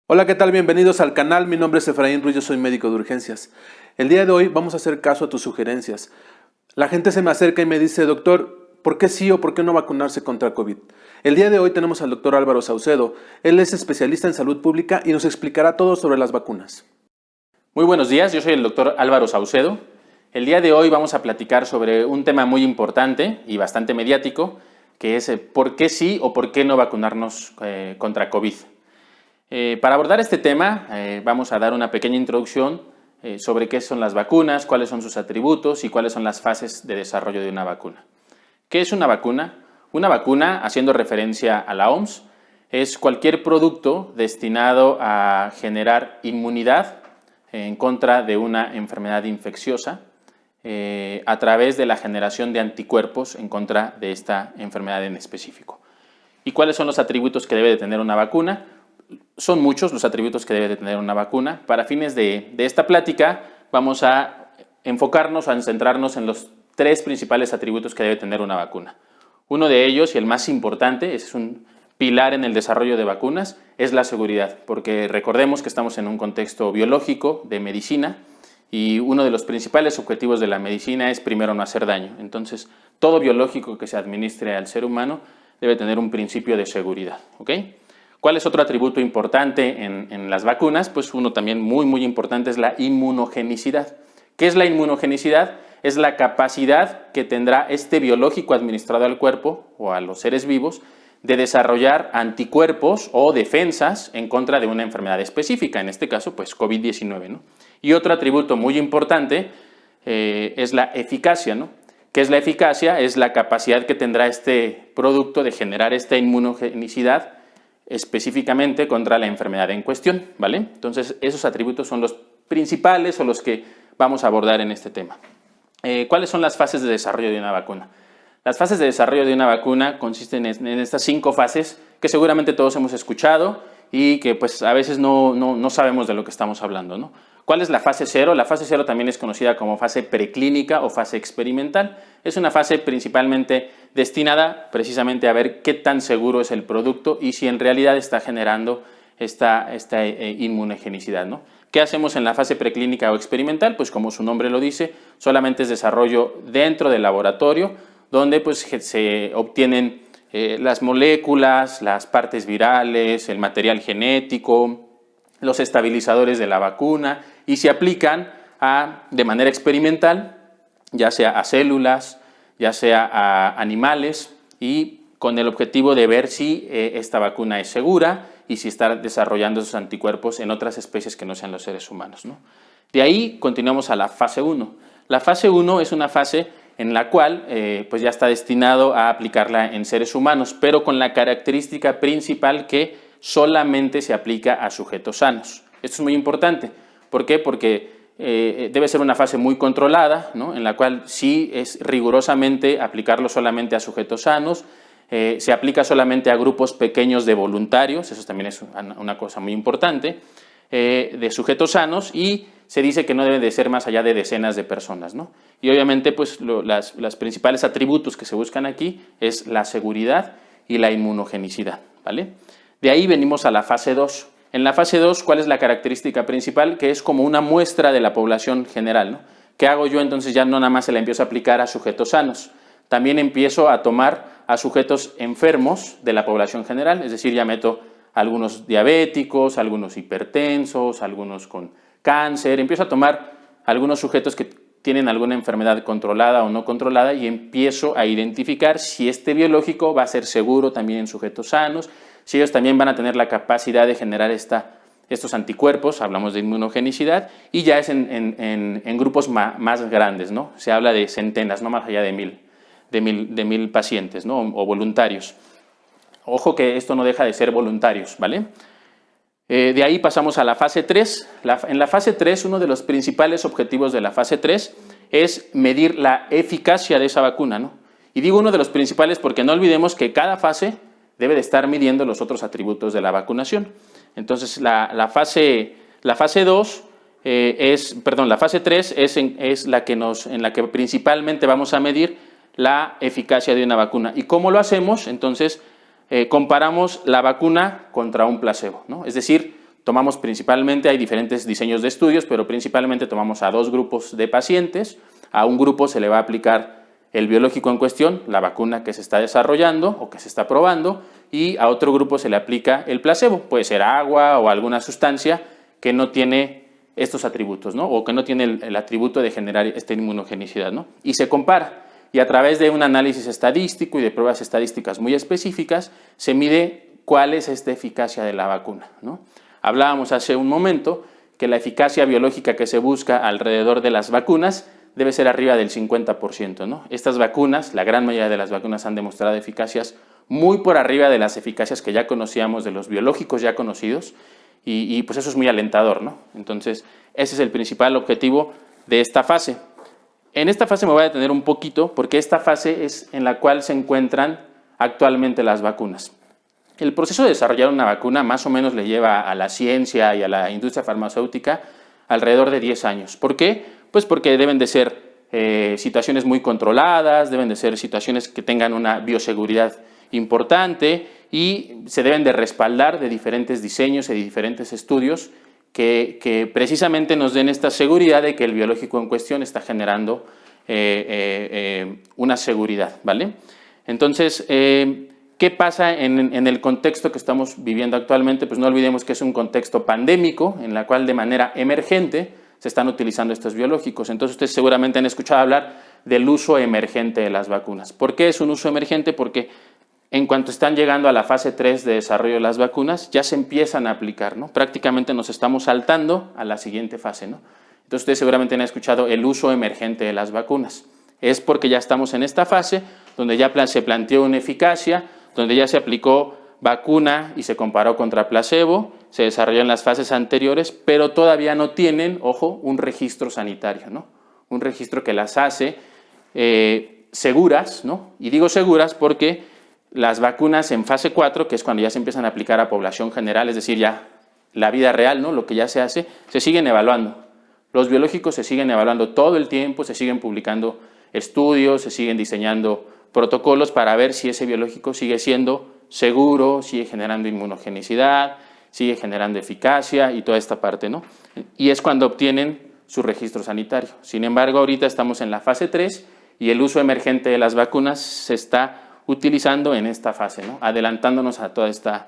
Hola, ¿qué tal? Bienvenidos al canal. Mi nombre es Efraín Ruiz, yo soy médico de urgencias. El día de hoy vamos a hacer caso a tus sugerencias. La gente se me acerca y me dice, doctor, ¿por qué sí o por qué no vacunarse contra COVID? El día de hoy tenemos al doctor Álvaro Saucedo. Él es especialista en salud pública y nos explicará todo sobre las vacunas. Muy buenos días, yo soy el doctor Álvaro Saucedo. El día de hoy vamos a platicar sobre un tema muy importante y bastante mediático, que es por qué sí o por qué no vacunarnos contra COVID. Para abordar este tema vamos a dar una pequeña introducción sobre qué son las vacunas, cuáles son sus atributos y cuáles son las fases de desarrollo de una vacuna. ¿Qué es una vacuna? Una vacuna, haciendo referencia a la OMS, es cualquier producto destinado a generar inmunidad en contra de una enfermedad infecciosa a través de la generación de anticuerpos en contra de esta enfermedad en específico. ¿Y cuáles son los atributos que debe de tener una vacuna? Son muchos los atributos que debe de tener una vacuna. Para fines de esta plática vamos a enfocarnos, a centrarnos en los tres principales atributos que debe tener una vacuna. Uno de ellos, y el más importante, es un pilar en el desarrollo de vacunas, es la seguridad, porque recordemos que estamos en un contexto biológico de medicina y uno de los principales objetivos de la medicina es primero no hacer daño. Entonces, todo biológico que se administre al ser humano debe tener un principio de seguridad, ¿ok? ¿Cuál es otro atributo importante en las vacunas? Pues uno también muy importante es la inmunogenicidad. ¿Qué es la inmunogenicidad? Es la capacidad que tendrá este biológico administrado al cuerpo o a los seres vivos de desarrollar anticuerpos o defensas en contra de una enfermedad específica, en este caso pues COVID-19, ¿no? Y otro atributo muy importante es la eficacia, ¿no? ¿Qué es la eficacia? Es la capacidad que tendrá este producto de generar esta inmunogenicidad específicamente contra la enfermedad en cuestión, ¿vale? Entonces, esos atributos son los principales o los que vamos a abordar en este tema. ¿Cuáles son las fases de desarrollo de una vacuna? Las fases de desarrollo de una vacuna consisten en estas 5 fases que seguramente todos hemos escuchado y que pues a veces no sabemos de lo que estamos hablando, ¿no? ¿Cuál es la fase 0? La fase 0 también es conocida como fase preclínica o fase experimental. Es una fase principalmente destinada precisamente a ver qué tan seguro es el producto y si en realidad está generando esta inmunogenicidad, ¿no? ¿Qué hacemos en la fase preclínica o experimental? Pues como su nombre lo dice, solamente es desarrollo dentro del laboratorio, donde pues se obtienen las moléculas, las partes virales, el material genético, los estabilizadores de la vacuna y se aplican de manera experimental, ya sea a células, ya sea a animales y con el objetivo de ver si esta vacuna es segura y si está desarrollando esos anticuerpos en otras especies que no sean los seres humanos, ¿no? De ahí continuamos a la fase 1. La fase 1 es una fase en la cual pues ya está destinado a aplicarla en seres humanos, pero con la característica principal que solamente se aplica a sujetos sanos. Esto es muy importante. ¿Por qué? Porque debe ser una fase muy controlada, ¿no? En la cual sí es rigurosamente aplicarlo solamente a sujetos sanos, se aplica solamente a grupos pequeños de voluntarios, eso también es una cosa muy importante, de sujetos sanos y se dice que no debe de ser más allá de decenas de personas, ¿no? Y obviamente pues las principales atributos que se buscan aquí es la seguridad y la inmunogenicidad, ¿vale? De ahí venimos a la fase 2. En la fase 2, ¿cuál es la característica principal? Que es como una muestra de la población general, ¿no? ¿Qué hago yo? Entonces ya no nada más se la empiezo a aplicar a sujetos sanos, también empiezo a tomar a sujetos enfermos de la población general, es decir, ya meto algunos diabéticos, algunos hipertensos, algunos con cáncer, empiezo a tomar algunos sujetos que tienen alguna enfermedad controlada o no controlada y empiezo a identificar si este biológico va a ser seguro también en sujetos sanos, si ellos también van a tener la capacidad de generar estos anticuerpos, hablamos de inmunogenicidad, y ya es en grupos más grandes, ¿no? Se habla de centenas, no más allá de mil pacientes, ¿no? O voluntarios. Ojo que esto no deja de ser voluntarios, ¿vale? De ahí pasamos a la fase 3. En la fase 3, uno de los principales objetivos de la fase 3 es medir la eficacia de esa vacuna, ¿no? Y digo uno de los principales porque no olvidemos que cada fase debe de estar midiendo los otros atributos de la vacunación. Entonces, la fase 3 es en la que principalmente vamos a medir la eficacia de una vacuna. ¿Y cómo lo hacemos? Entonces, comparamos la vacuna contra un placebo, ¿no? Es decir, tomamos principalmente, hay diferentes diseños de estudios, pero principalmente tomamos a 2 grupos de pacientes. A un grupo se le va a aplicar el biológico en cuestión, la vacuna que se está desarrollando o que se está probando, y a otro grupo se le aplica el placebo, puede ser agua o alguna sustancia que no tiene estos atributos, ¿no? O que no tiene el atributo de generar esta inmunogenicidad, ¿no? Y se compara, y a través de un análisis estadístico y de pruebas estadísticas muy específicas, se mide cuál es esta eficacia de la vacuna, ¿no? Hablábamos hace un momento que la eficacia biológica que se busca alrededor de las vacunas debe ser arriba del 50%, ¿no? Estas vacunas, la gran mayoría de las vacunas han demostrado eficacias muy por arriba de las eficacias que ya conocíamos, de los biológicos ya conocidos, y pues eso es muy alentador, ¿no? Entonces, ese es el principal objetivo de esta fase. En esta fase me voy a detener un poquito, porque esta fase es en la cual se encuentran actualmente las vacunas. El proceso de desarrollar una vacuna más o menos le lleva a la ciencia y a la industria farmacéutica alrededor de 10 años. ¿Por qué? Pues porque deben de ser situaciones muy controladas, deben de ser situaciones que tengan una bioseguridad importante y se deben de respaldar de diferentes diseños y de diferentes estudios que precisamente nos den esta seguridad de que el biológico en cuestión está generando una seguridad, ¿vale? Entonces, ¿qué pasa en el contexto que estamos viviendo actualmente? Pues no olvidemos que es un contexto pandémico en el cual de manera emergente se están utilizando estos biológicos. Entonces ustedes seguramente han escuchado hablar del uso emergente de las vacunas. ¿Por qué es un uso emergente? Porque en cuanto están llegando a la fase 3 de desarrollo de las vacunas, ya se empiezan a aplicar, ¿no? Prácticamente nos estamos saltando a la siguiente fase, ¿no? Entonces ustedes seguramente han escuchado el uso emergente de las vacunas. Es porque ya estamos en esta fase donde ya se planteó una eficacia, donde ya se aplicó vacuna y se comparó contra placebo, se desarrolló en las fases anteriores, pero todavía no tienen, ojo, un registro sanitario, ¿no? Un registro que las hace seguras, ¿no? Y digo seguras porque las vacunas en fase 4, que es cuando ya se empiezan a aplicar a población general, es decir, ya la vida real, ¿no? Lo que ya se hace, se siguen evaluando. Los biológicos se siguen evaluando todo el tiempo, se siguen publicando estudios, se siguen diseñando protocolos para ver si ese biológico sigue siendo seguro, sigue generando inmunogenicidad, sigue generando eficacia y toda esta parte, ¿no? Y es cuando obtienen su registro sanitario. Sin embargo, ahorita estamos en la fase 3 y el uso emergente de las vacunas se está utilizando en esta fase, ¿no? Adelantándonos a toda esta,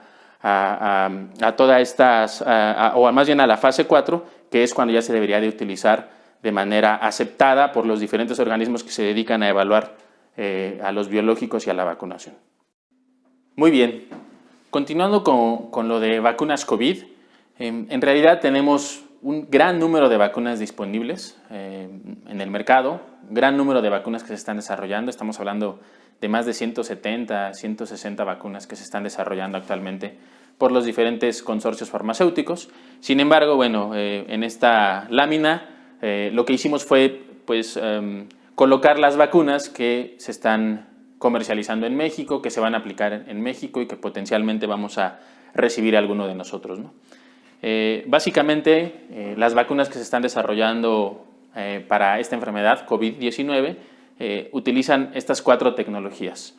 o más bien a la fase 4, que es cuando ya se debería de utilizar de manera aceptada por los diferentes organismos que se dedican a evaluar a los biológicos y a la vacunación. Muy bien, continuando con lo de vacunas COVID, en realidad tenemos un gran número de vacunas disponibles en el mercado, gran número de vacunas que se están desarrollando, estamos hablando de más de 170, 160 vacunas que se están desarrollando actualmente por los diferentes consorcios farmacéuticos. Sin embargo, bueno, en esta lámina lo que hicimos fue pues, colocar las vacunas que se están comercializando en México, que se van a aplicar en México y que potencialmente vamos a recibir alguno de nosotros, ¿no? Básicamente, las vacunas que se están desarrollando para esta enfermedad COVID-19 utilizan estas 4 tecnologías: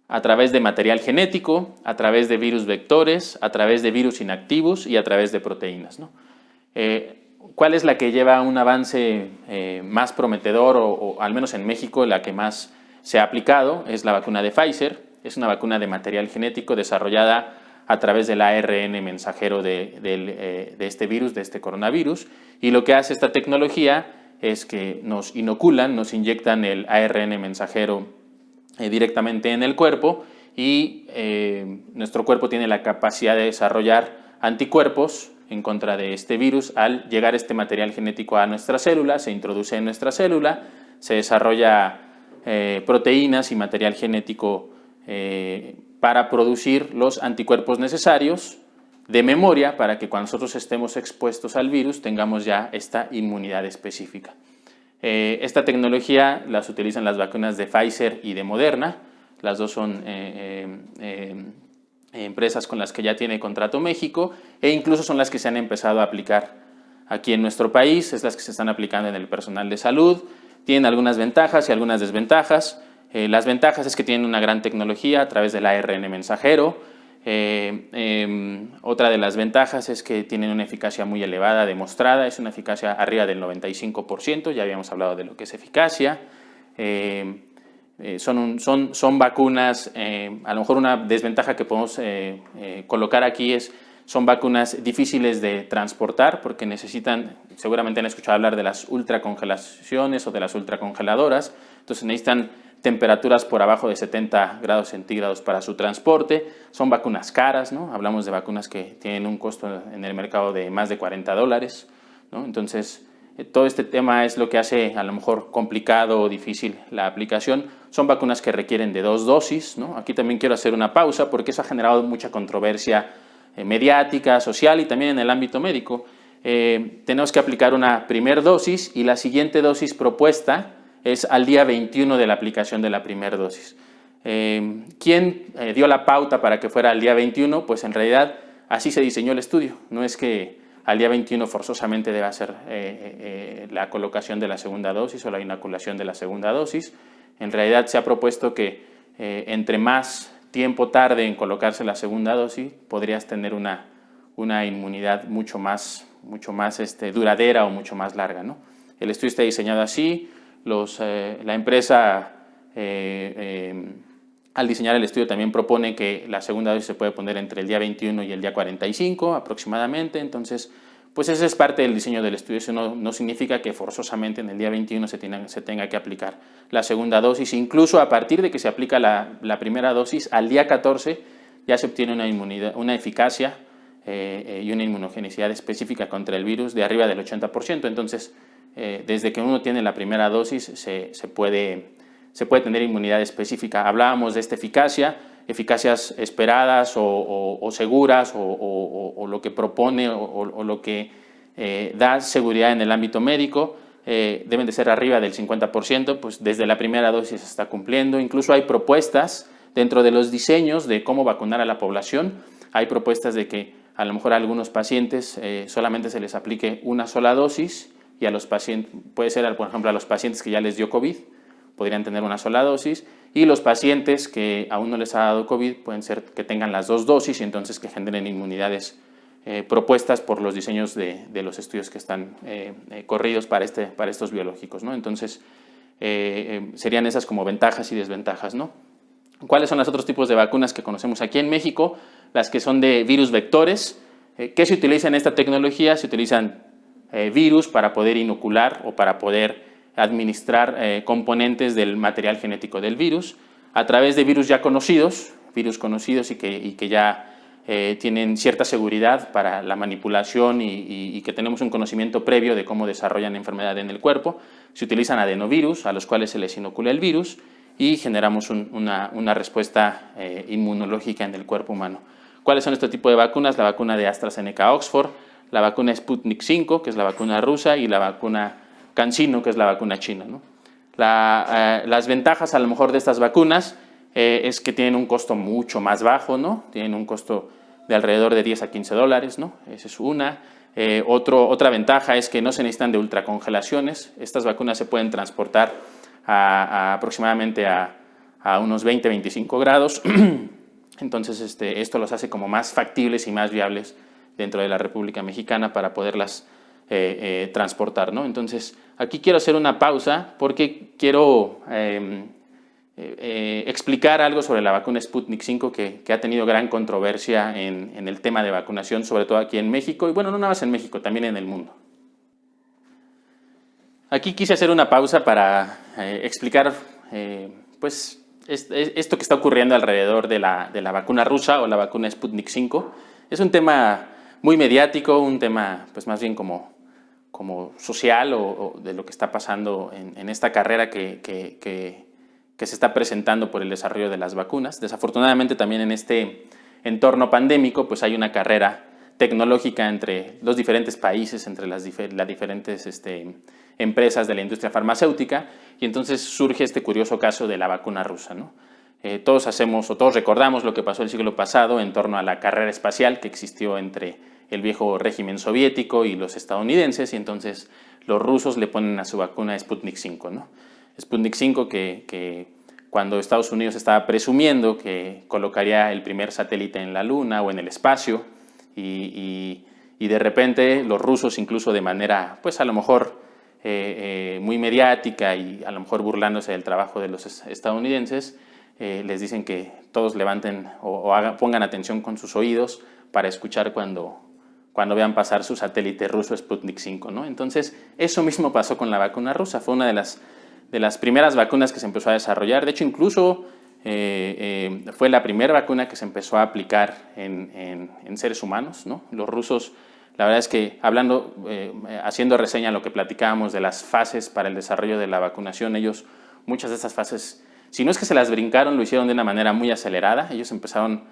a través de material genético, a través de virus vectores, a través de virus inactivos y a través de proteínas, ¿no? ¿Cuál es la que lleva un avance más prometedor o al menos en México la que más se ha aplicado? Es la vacuna de Pfizer. Es una vacuna de material genético desarrollada a través del ARN mensajero de este virus, de este coronavirus, y lo que hace esta tecnología es que nos inoculan, nos inyectan el ARN mensajero directamente en el cuerpo y nuestro cuerpo tiene la capacidad de desarrollar anticuerpos en contra de este virus. Al llegar este material genético a nuestra célula, se introduce en nuestra célula, se desarrolla proteínas y material genético para producir los anticuerpos necesarios de memoria para que cuando nosotros estemos expuestos al virus tengamos ya esta inmunidad específica. Esta tecnología las utilizan las vacunas de Pfizer y de Moderna. Las dos son empresas con las que ya tiene contrato México e incluso son las que se han empezado a aplicar aquí en nuestro país, es las que se están aplicando en el personal de salud. Tienen algunas ventajas y algunas desventajas. Las ventajas es que tienen una gran tecnología a través del ARN mensajero, Otra de las ventajas es que tienen una eficacia muy elevada, demostrada, es una eficacia arriba del 95%, ya habíamos hablado de lo que es eficacia. Son vacunas, a lo mejor una desventaja que podemos colocar aquí son vacunas difíciles de transportar porque necesitan, seguramente han escuchado hablar de las ultracongelaciones o de las ultracongeladoras, entonces necesitan temperaturas por abajo de 70 grados centígrados para su transporte. Son vacunas caras, ¿no? Hablamos de vacunas que tienen un costo en el mercado de más de $40, ¿no? Entonces, todo este tema es lo que hace a lo mejor complicado o difícil la aplicación. Son vacunas que requieren de 2 dosis, ¿no? Aquí también quiero hacer una pausa porque eso ha generado mucha controversia mediática, social y también en el ámbito médico. Tenemos que aplicar una primera dosis y la siguiente dosis propuesta es al día 21 de la aplicación de la primera dosis. ¿Quién dio la pauta para que fuera al día 21? Pues en realidad así se diseñó el estudio. No es que al día 21 forzosamente deba ser la colocación de la segunda dosis o la inoculación de la segunda dosis. En realidad se ha propuesto que entre más tiempo tarde en colocarse la segunda dosis, podrías tener una inmunidad mucho más duradera o mucho más larga, ¿no? El estudio está diseñado así. La empresa, al diseñar el estudio, también propone que la segunda dosis se puede poner entre el día 21 y el día 45 aproximadamente. Entonces, pues esa es parte del diseño del estudio. Eso no significa que forzosamente en el día 21 se tenga que aplicar la segunda dosis. Incluso a partir de que se aplica la primera dosis, al día 14 ya se obtiene una eficacia y una inmunogenicidad específica contra el virus de arriba del 80%. Entonces, desde que uno tiene la primera dosis se puede tener inmunidad específica. Hablábamos de esta eficacias esperadas o seguras o lo que propone o lo que da seguridad en el ámbito médico, deben de ser arriba del 50%, pues desde la primera dosis se está cumpliendo. Incluso hay propuestas dentro de los diseños de cómo vacunar a la población, hay propuestas de que a lo mejor a algunos pacientes solamente se les aplique una sola dosis y a los pacientes, puede ser por ejemplo a los pacientes que ya les dio COVID, podrían tener una sola dosis, y los pacientes que aún no les ha dado COVID pueden ser que tengan las 2 dosis y entonces que generen inmunidades propuestas por los diseños de los estudios que están corridos para estos biológicos, ¿no? Entonces, serían esas como ventajas y desventajas, ¿no? ¿Cuáles son los otros tipos de vacunas que conocemos aquí en México? Las que son de virus vectores. ¿Qué se utiliza en esta tecnología? Se utilizan virus para poder inocular o para poder administrar componentes del material genético del virus a través de virus conocidos y que ya tienen cierta seguridad para la manipulación y que tenemos un conocimiento previo de cómo desarrollan enfermedad en el cuerpo. Se utilizan adenovirus a los cuales se les inocula el virus y generamos una respuesta inmunológica en el cuerpo humano. ¿Cuáles son este tipo de vacunas? La vacuna de AstraZeneca Oxford, la vacuna Sputnik 5, que es la vacuna rusa, y la vacuna CanSino, que es la vacuna china, ¿no? Las ventajas a lo mejor de estas vacunas es que tienen un costo mucho más bajo, ¿no? Tienen un costo de alrededor de $10 a $15, ¿no? Esa es una. Otra ventaja es que no se necesitan de ultracongelaciones. Estas vacunas se pueden transportar aproximadamente a unos 20-25 grados. Entonces, esto los hace como más factibles y más viables dentro de la República Mexicana para poderlas transportar, ¿no? Entonces, aquí quiero hacer una pausa porque quiero explicar algo sobre la vacuna Sputnik 5 que ha tenido gran controversia en el tema de vacunación, sobre todo aquí en México, y bueno, no nada más en México, también en el mundo. Aquí quise hacer una pausa para explicar pues esto que está ocurriendo alrededor de la vacuna rusa o la vacuna Sputnik 5. Es un tema muy mediático, un tema pues más bien como social o de lo que está pasando en esta carrera que se está presentando por el desarrollo de las vacunas. Desafortunadamente también en este entorno pandémico pues hay una carrera tecnológica entre los diferentes países, entre las diferentes empresas de la industria farmacéutica, y entonces surge este curioso caso de la vacuna rusa, ¿no? Todos recordamos lo que pasó el siglo pasado en torno a la carrera espacial que existió entre el viejo régimen soviético y los estadounidenses, y entonces los rusos le ponen a su vacuna Sputnik 5, ¿no? Sputnik 5 que cuando Estados Unidos estaba presumiendo que colocaría el primer satélite en la Luna o en el espacio, y de repente los rusos, incluso de manera, pues a lo mejor muy mediática y a lo mejor burlándose del trabajo de los estadounidenses, les dicen que todos levanten pongan atención con sus oídos para escuchar cuando vean pasar su satélite ruso Sputnik 5, ¿no? Entonces, eso mismo pasó con la vacuna rusa. Fue una de las primeras vacunas que se empezó a desarrollar. De hecho, incluso fue la primera vacuna que se empezó a aplicar en seres humanos, ¿no? Los rusos, la verdad es que haciendo reseña a lo que platicábamos de las fases para el desarrollo de la vacunación, ellos, muchas de esas fases, si no es que se las brincaron, lo hicieron de una manera muy acelerada. Ellos empezaron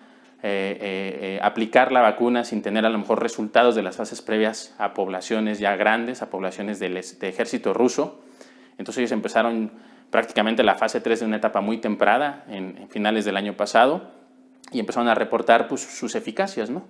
aplicar la vacuna sin tener a lo mejor resultados de las fases previas a poblaciones ya grandes, a poblaciones del ejército ruso. Entonces ellos empezaron prácticamente la fase 3 de una etapa muy temprana, en finales del año pasado, y empezaron a reportar pues, sus eficacias, ¿no?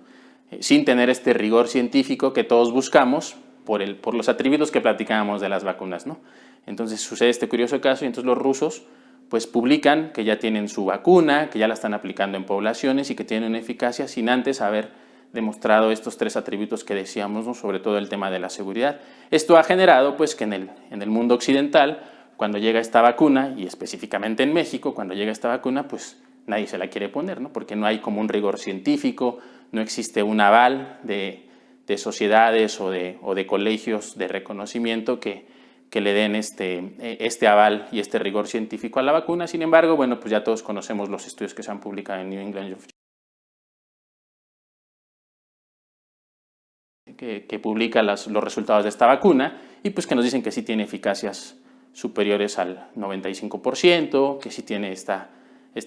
Sin tener este rigor científico que todos buscamos por los atributos que platicábamos de las vacunas, ¿no? Entonces sucede este curioso caso y entonces los rusos pues publican que ya tienen su vacuna, que ya la están aplicando en poblaciones y que tienen una eficacia sin antes haber demostrado estos 3 atributos que decíamos, ¿no? Sobre todo el tema de la seguridad. Esto ha generado pues, que en el mundo occidental, cuando llega esta vacuna, y específicamente en México, cuando llega esta vacuna, pues nadie se la quiere poner, ¿no? Porque no hay como un rigor científico, no existe un aval de sociedades o de colegios de reconocimiento que le den este aval y este rigor científico a la vacuna. Sin embargo, bueno, pues ya todos conocemos los estudios que se han publicado en New England que publica los resultados de esta vacuna y pues que nos dicen que sí tiene eficacias superiores al 95%, que sí tiene esta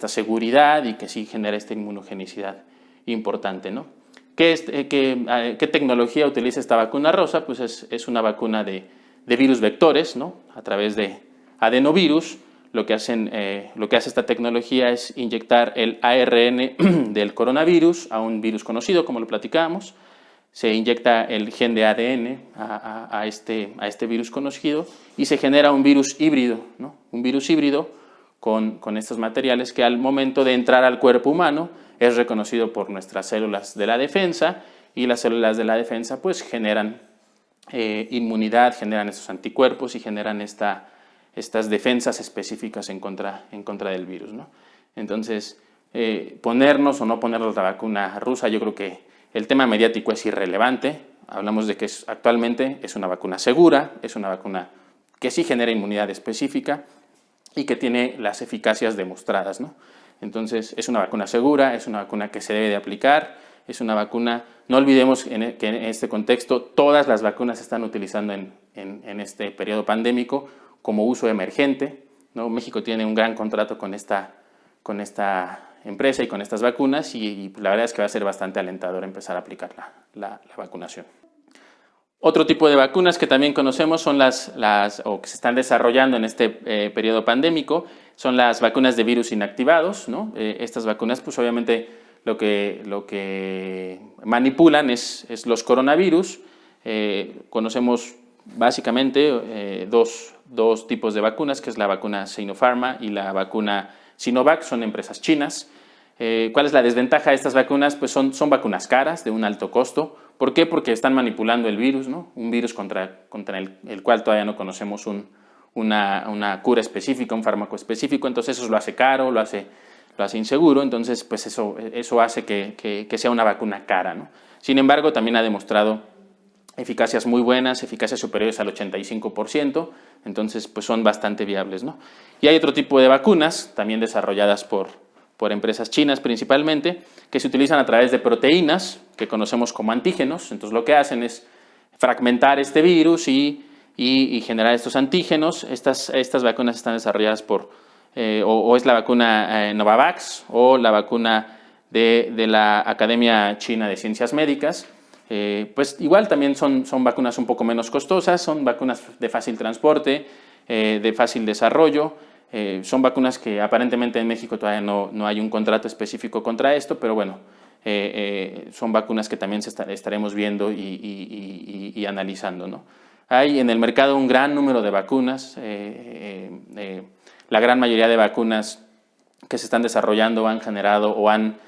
seguridad y que sí genera esta inmunogenicidad importante, ¿no? ¿Qué tecnología utiliza esta vacuna rosa? Pues es una vacuna de virus vectores, ¿no? A través de adenovirus. Lo que hace esta tecnología es inyectar el ARN del coronavirus a un virus conocido, como lo platicábamos. Se inyecta el gen de ADN a este virus conocido y se genera un virus híbrido, ¿no? Un virus híbrido con estos materiales que al momento de entrar al cuerpo humano es reconocido por nuestras células de la defensa y las células de la defensa pues generan inmunidad, generan estos anticuerpos y generan estas defensas específicas en contra del virus, ¿no? Entonces, ponernos o no ponernos la vacuna rusa, yo creo que el tema mediático es irrelevante. Hablamos de que actualmente es una vacuna segura, es una vacuna que sí genera inmunidad específica y que tiene las eficacias demostradas, ¿no? Entonces, es una vacuna segura, es una vacuna que se debe de aplicar, es una vacuna, no olvidemos que en este contexto todas las vacunas se están utilizando en este periodo pandémico como uso emergente, ¿no? México tiene un gran contrato con esta empresa y con estas vacunas y la verdad es que va a ser bastante alentador empezar a aplicar la vacunación. Otro tipo de vacunas que también conocemos son o que se están desarrollando en este periodo pandémico, son las vacunas de virus inactivados, ¿no? Estas vacunas, pues obviamente lo que manipulan es los coronavirus. Conocemos básicamente dos tipos de vacunas, que es la vacuna Sinopharma y la vacuna Sinovac, son empresas chinas. ¿Cuál es la desventaja de estas vacunas? Pues son vacunas caras, de un alto costo. ¿Por qué? Porque están manipulando el virus, ¿no? Un virus contra el cual todavía no conocemos una cura específica, un fármaco específico, entonces eso lo hace caro, lo hace inseguro, entonces pues eso hace que sea una vacuna cara, ¿no? Sin embargo, también ha demostrado eficacias muy buenas, eficacias superiores al 85%, entonces pues son bastante viables, ¿no? Y hay otro tipo de vacunas, también desarrolladas por empresas chinas principalmente, que se utilizan a través de proteínas que conocemos como antígenos. Entonces lo que hacen es fragmentar este virus y generar estos antígenos. Estas vacunas están desarrolladas o es la vacuna Novavax o la vacuna de la Academia China de Ciencias Médicas. Pues igual también son vacunas un poco menos costosas, son vacunas de fácil transporte, de fácil desarrollo. Son vacunas que aparentemente en México todavía no hay un contrato específico contra esto, pero bueno, son vacunas que también estaremos viendo y analizando, ¿no? Hay en el mercado un gran número de vacunas, la gran mayoría de vacunas que se están desarrollando o han generado o han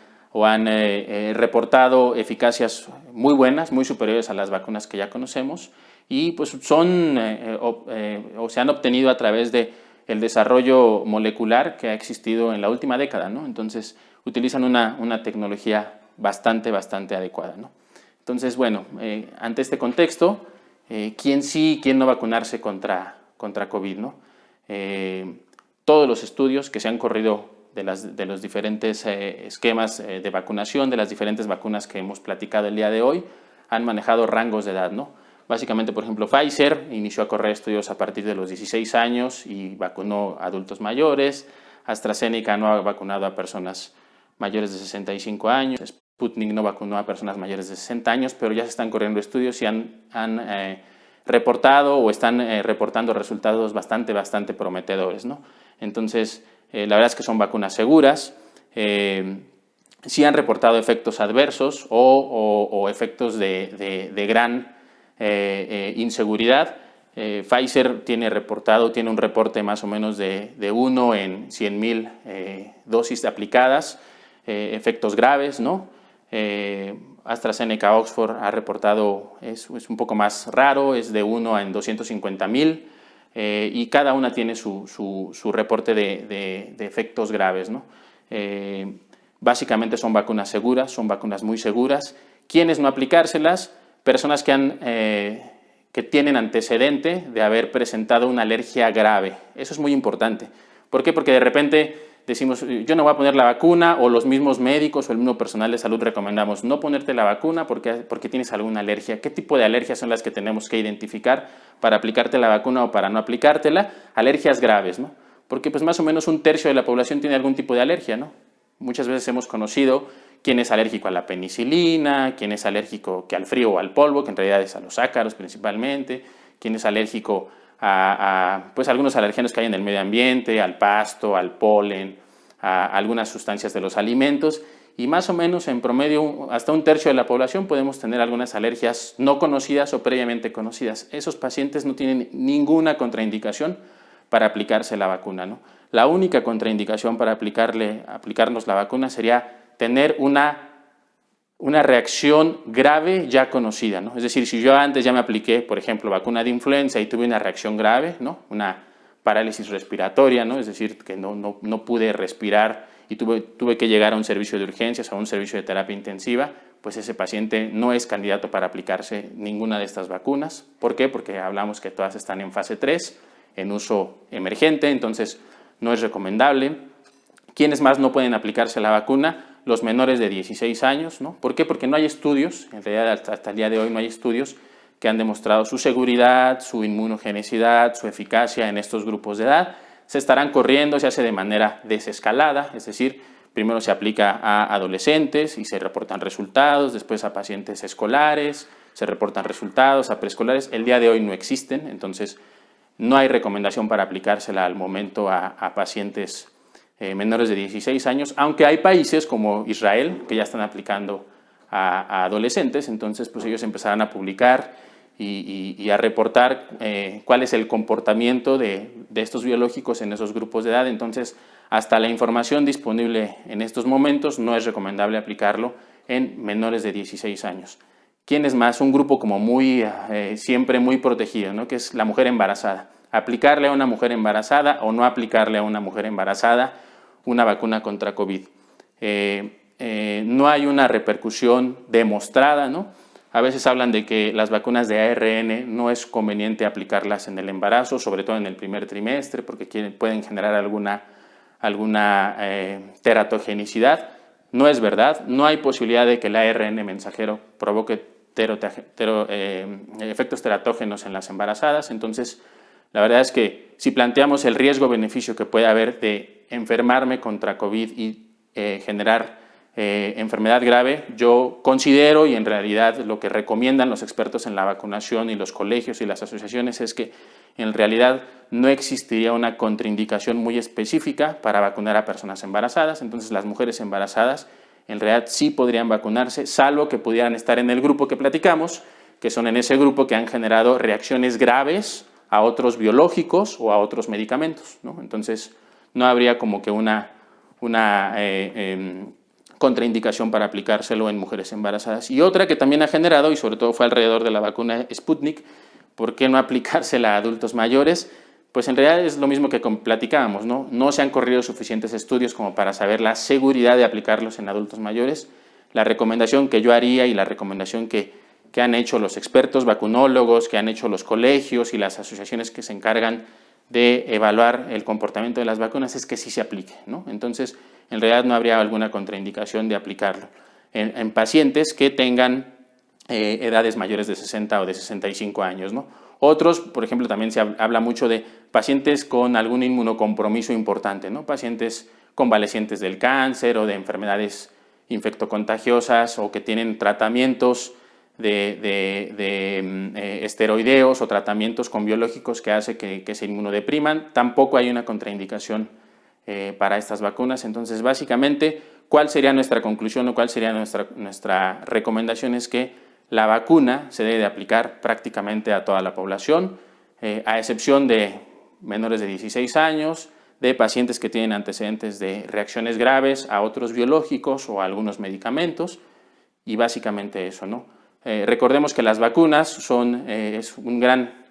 reportado eficacias muy buenas, muy superiores a las vacunas que ya conocemos, y pues son o se han obtenido a través de el desarrollo molecular que ha existido en la última década, ¿no? Entonces utilizan una tecnología bastante adecuada, ¿no? Entonces, bueno, ante este contexto, ¿quién sí, quién no vacunarse contra COVID, ¿no? Todos los estudios que se han corrido de los diferentes esquemas de vacunación, de las diferentes vacunas que hemos platicado el día de hoy, han manejado rangos de edad, ¿no? Básicamente, por ejemplo, Pfizer inició a correr estudios a partir de los 16 años y vacunó a adultos mayores. AstraZeneca no ha vacunado a personas mayores de 65 años. Sputnik no vacunó a personas mayores de 60 años, pero ya se están corriendo estudios y han reportado o están reportando resultados bastante prometedores, ¿no? Entonces, la verdad es que son vacunas seguras. Sí han reportado efectos adversos o efectos de gran inseguridad. Pfizer tiene un reporte más o menos de 1 en 100,000 dosis aplicadas, efectos graves, ¿no? AstraZeneca Oxford ha reportado, es un poco más raro, es de 1 en 250,000, y cada una tiene su reporte de efectos graves, ¿no? Básicamente son vacunas seguras, son vacunas muy seguras. ¿Quiénes no aplicárselas? Personas que tienen antecedente de haber presentado una alergia grave. Eso es muy importante. ¿Por qué? Porque de repente decimos, yo no voy a poner la vacuna, o los mismos médicos o el mismo personal de salud recomendamos no ponerte la vacuna porque tienes alguna alergia. ¿Qué tipo de alergias son las que tenemos que identificar para aplicarte la vacuna o para no aplicártela? Alergias graves, ¿no? Porque pues más o menos 1/3 de la población tiene algún tipo de alergia, ¿no? Muchas veces hemos conocido quién es alérgico a la penicilina, quién es alérgico al frío o al polvo, que en realidad es a los ácaros principalmente, quién es alérgico pues algunos alergenos que hay en el medio ambiente, al pasto, al polen, a algunas sustancias de los alimentos, y más o menos en promedio hasta 1/3 de la población podemos tener algunas alergias no conocidas o previamente conocidas. Esos pacientes no tienen ninguna contraindicación para aplicarse la vacuna, ¿no? La única contraindicación para aplicarnos la vacuna sería tener una reacción grave ya conocida, ¿no? Es decir, si yo antes ya me apliqué, por ejemplo, vacuna de influenza y tuve una reacción grave, ¿no? Una parálisis respiratoria, ¿no? Es decir, que no pude respirar y tuve que llegar a un servicio de urgencias o a un servicio de terapia intensiva, pues ese paciente no es candidato para aplicarse ninguna de estas vacunas. ¿Por qué? Porque hablamos que todas están en fase 3, en uso emergente, entonces no es recomendable. ¿Quiénes más no pueden aplicarse la vacuna? Los menores de 16 años, ¿no? ¿Por qué? Porque no hay estudios, en realidad hasta el día de hoy no hay estudios que han demostrado su seguridad, su inmunogenicidad, su eficacia en estos grupos de edad. Se estarán corriendo, se hace de manera desescalada, es decir, primero se aplica a adolescentes y se reportan resultados, después a pacientes escolares, se reportan resultados a preescolares. El día de hoy no existen, entonces no hay recomendación para aplicársela al momento a pacientes menores de 16 años, aunque hay países como Israel que ya están aplicando a adolescentes, entonces pues ellos empezarán a publicar y a reportar cuál es el comportamiento de estos biológicos en esos grupos de edad. Entonces, hasta la información disponible en estos momentos no es recomendable aplicarlo en menores de 16 años. ¿Quién es más? Un grupo como siempre muy protegido, ¿no? Que es la mujer embarazada. Aplicarle a una mujer embarazada o no aplicarle a una mujer embarazada una vacuna contra COVID. No hay una repercusión demostrada, ¿no? A veces hablan de que las vacunas de ARN no es conveniente aplicarlas en el embarazo, sobre todo en el primer trimestre, porque pueden generar alguna teratogenicidad. No es verdad, no hay posibilidad de que el ARN mensajero provoque efectos teratógenos en las embarazadas. Entonces, la verdad es que si planteamos el riesgo-beneficio que puede haber de enfermarme contra COVID y generar enfermedad grave, yo considero, y en realidad lo que recomiendan los expertos en la vacunación y los colegios y las asociaciones, es que en realidad no existiría una contraindicación muy específica para vacunar a personas embarazadas. Entonces las mujeres embarazadas en realidad sí podrían vacunarse, salvo que pudieran estar en el grupo que platicamos, que son en ese grupo que han generado reacciones graves a otros biológicos o a otros medicamentos, ¿no? Entonces no habría como que una una contraindicación para aplicárselo en mujeres embarazadas. Y otra que también ha generado, y sobre todo fue alrededor de la vacuna Sputnik, ¿por qué no aplicársela a adultos mayores? Pues en realidad es lo mismo que platicábamos, ¿no? No se han corrido suficientes estudios como para saber la seguridad de aplicarlos en adultos mayores. La recomendación que yo haría y la recomendación que han hecho los expertos vacunólogos, que han hecho los colegios y las asociaciones que se encargan de evaluar el comportamiento de las vacunas es que sí se aplique, ¿no? Entonces, en realidad no habría alguna contraindicación de aplicarlo en pacientes que tengan edades mayores de 60 o de 65 años, ¿no? Otros, por ejemplo, también se habla mucho de pacientes con algún inmunocompromiso importante, ¿no? Pacientes convalecientes del cáncer o de enfermedades infectocontagiosas o que tienen tratamientos de esteroideos o tratamientos con biológicos que hace que se inmunodepriman. Tampoco hay una contraindicación para estas vacunas. Entonces, básicamente, ¿cuál sería nuestra conclusión o cuál sería nuestra recomendación? Es que la vacuna se debe de aplicar prácticamente a toda la población, a excepción de menores de 16 años, de pacientes que tienen antecedentes de reacciones graves a otros biológicos o a algunos medicamentos, y básicamente eso, ¿no? Recordemos que las vacunas es un gran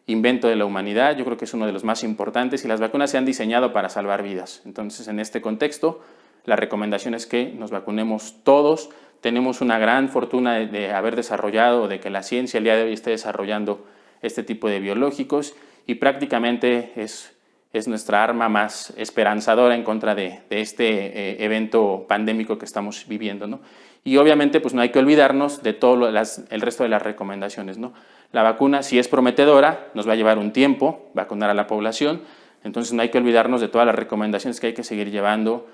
invento de la humanidad, yo creo que es uno de los más importantes, y las vacunas se han diseñado para salvar vidas. Entonces, en este contexto, la recomendación es que nos vacunemos todos. Tenemos una gran fortuna de haber desarrollado, de que la ciencia el día de hoy esté desarrollando este tipo de biológicos, y prácticamente es nuestra arma más esperanzadora en contra de este evento pandémico que estamos viviendo, ¿no? Y obviamente pues no hay que olvidarnos de todo el resto de las recomendaciones, ¿no? La vacuna, si es prometedora, nos va a llevar un tiempo vacunar a la población, entonces no hay que olvidarnos de todas las recomendaciones que hay que seguir llevando.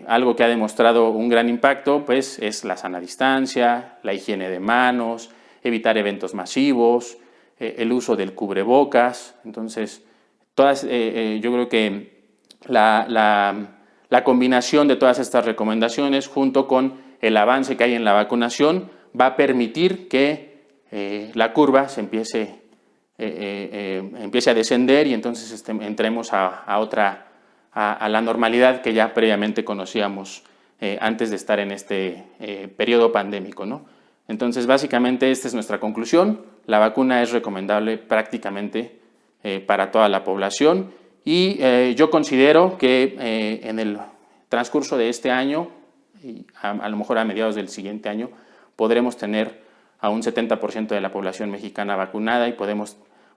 Algo que ha demostrado un gran impacto pues es la sana distancia, la higiene de manos, evitar eventos masivos, el uso del cubrebocas. Entonces, yo creo que la combinación de todas estas recomendaciones junto con el avance que hay en la vacunación va a permitir que la curva se empiece a descender y entonces entremos a la normalidad que ya previamente conocíamos antes de estar en este periodo pandémico, ¿no? Entonces, básicamente, esta es nuestra conclusión. La vacuna es recomendable prácticamente para toda la población, y yo considero que en el transcurso de este año, y a lo mejor a mediados del siguiente año, podremos tener a un 70% de la población mexicana vacunada y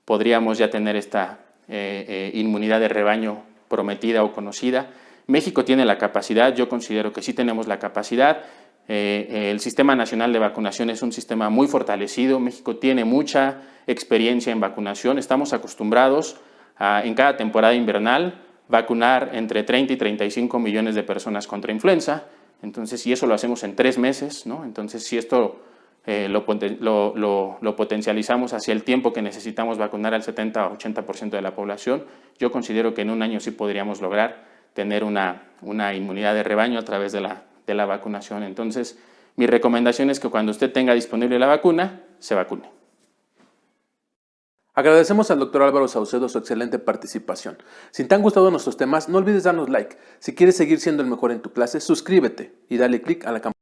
podríamos ya tener esta inmunidad de rebaño prometida o conocida. México tiene la capacidad, yo considero que sí tenemos la capacidad. El Sistema Nacional de Vacunación es un sistema muy fortalecido. México tiene mucha experiencia en vacunación. Estamos acostumbrados en cada temporada invernal vacunar entre 30 y 35 millones de personas contra influenza. Entonces, y eso lo hacemos en 3 meses, ¿no? Entonces, si esto lo potencializamos hacia el tiempo que necesitamos vacunar al 70 o 80% de la población, yo considero que en un año sí podríamos lograr tener una inmunidad de rebaño a través de la vacunación. Entonces, mi recomendación es que cuando usted tenga disponible la vacuna, se vacune. Agradecemos al Dr. Álvaro Saucedo su excelente participación. Si te han gustado nuestros temas, no olvides darnos like. Si quieres seguir siendo el mejor en tu clase, suscríbete y dale click a la campanita.